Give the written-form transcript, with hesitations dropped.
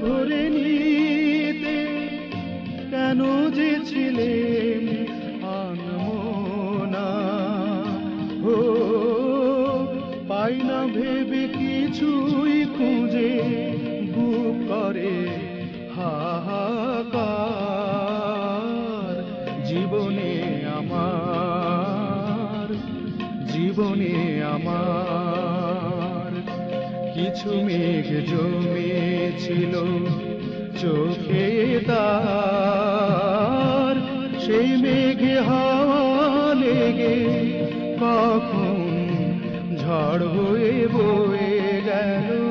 ভরে নিতে কেন যে ছিলেন আনমনা। ও পাই না ভেবে কিছুই খুঁজে বুক করে হাহাকার। জীবনে আমার, জীবনে আমার কিছু মেঘ জমেছিল চোখে তার, সেই মেঘে হাওয়া লেগে কখন ঝড় হয়ে বয়ে গেল।